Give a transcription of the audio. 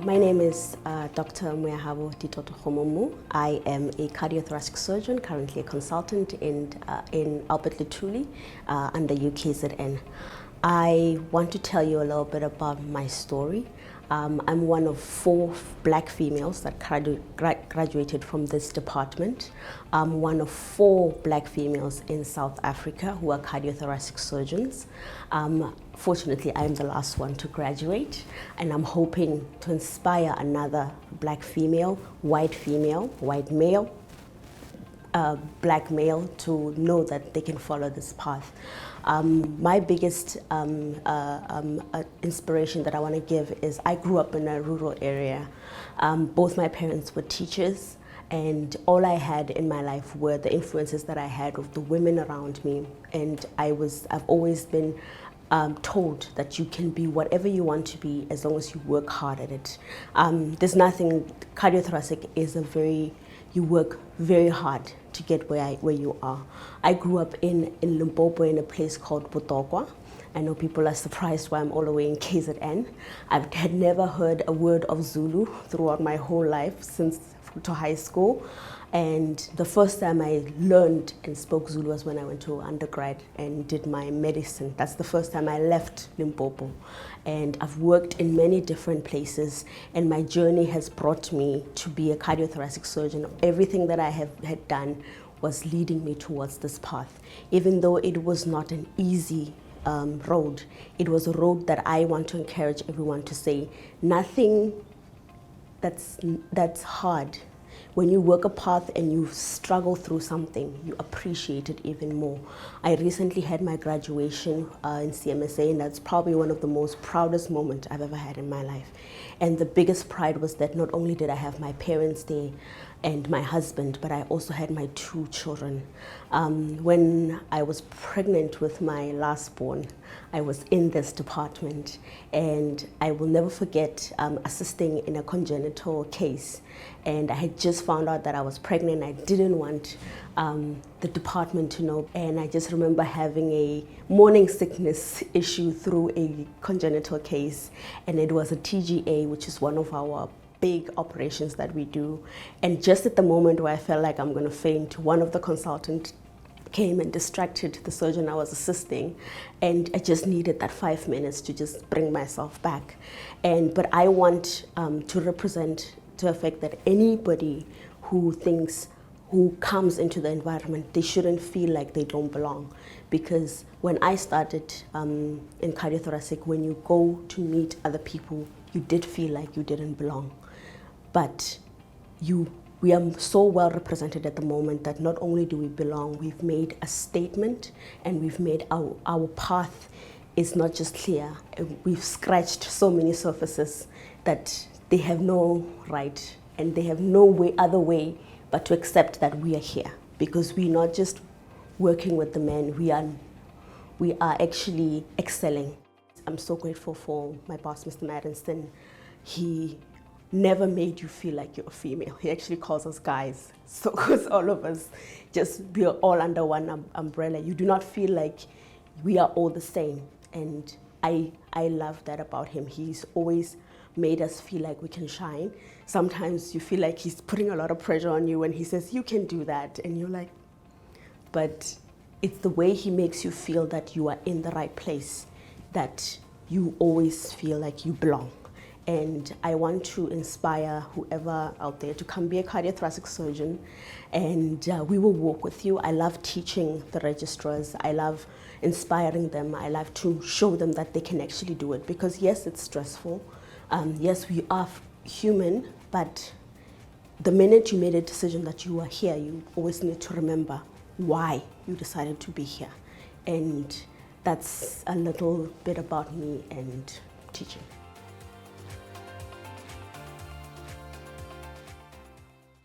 My name is Dr. Moyahabo Ditoto Kgomommu. I am a cardiothoracic surgeon, currently a consultant in Albert Lutuli under UKZN. I want to tell you a little bit about my story. I'm one of 4 black females that graduated from this department. I'm one of 4 black females in South Africa who are cardiothoracic surgeons. Fortunately, I'm the last one to graduate, and I'm hoping to inspire another black female, white male, black male to know that they can follow this path. My biggest inspiration that I want to give is I grew up in a rural area. Both my parents were teachers, and all I had in my life were the influences that I had of the women around me. And I've always been told that you can be whatever you want to be as long as you work hard at it. There's nothing, cardiothoracic is you work very hard to get where you are. I grew up in Limpopo in a place called Botoqua. I know people are surprised why I'm all the way in KZN. I had never heard a word of Zulu throughout my whole life since to high school. And the first time I learned and spoke Zulu was when I went to undergrad and did my medicine. That's the first time I left Limpopo. And I've worked in many different places, and my journey has brought me to be a cardiothoracic surgeon. Everything that I had done was leading me towards this path. Even though it was not an easy road, it was a road that I want to encourage everyone to say, nothing that's hard. When you work a path and you struggle through something, you appreciate it even more. I recently had my graduation in CMSA, and that's probably one of the most proudest moments I've ever had in my life. And the biggest pride was that not only did I have my parents there and my husband, but I also had my 2 children. When I was pregnant with my last born, I was in this department, and I will never forget assisting in a congenital case. And I had just found out that I was pregnant. I didn't want the department to know. And I just remember having a morning sickness issue through a congenital case. And it was a TGA, which is one of our big operations that we do. And just at the moment where I felt like I'm going to faint, one of the consultants came and distracted the surgeon I was assisting, and I just needed that 5 minutes to just bring myself back. But I want to represent to the fact that anybody who comes into the environment, they shouldn't feel like they don't belong. Because when I started in cardiothoracic, when you go to meet other people, you did feel like you didn't belong. But we are so well represented at the moment that not only do we belong, we've made a statement, and we've made our path is not just clear. We've scratched so many surfaces that they have no right and they have no other way but to accept that we are here, because we're not just working with the men, we are actually excelling. I'm so grateful for my boss, Mr. Madison. He never made you feel like you're a female. He actually calls us guys. So because all of us we are all under one umbrella. You do not feel like we are all the same. And I love that about him. He's always made us feel like we can shine. Sometimes you feel like he's putting a lot of pressure on you when he says, you can do that. And you're like, but it's the way he makes you feel that you are in the right place, that you always feel like you belong. And I want to inspire whoever out there to come be a cardiothoracic surgeon, and we will walk with you. I love teaching the registrars. I love inspiring them. I love to show them that they can actually do it, because yes, it's stressful. Yes, we are human, but the minute you made a decision that you are here, you always need to remember why you decided to be here. And that's a little bit about me and teaching.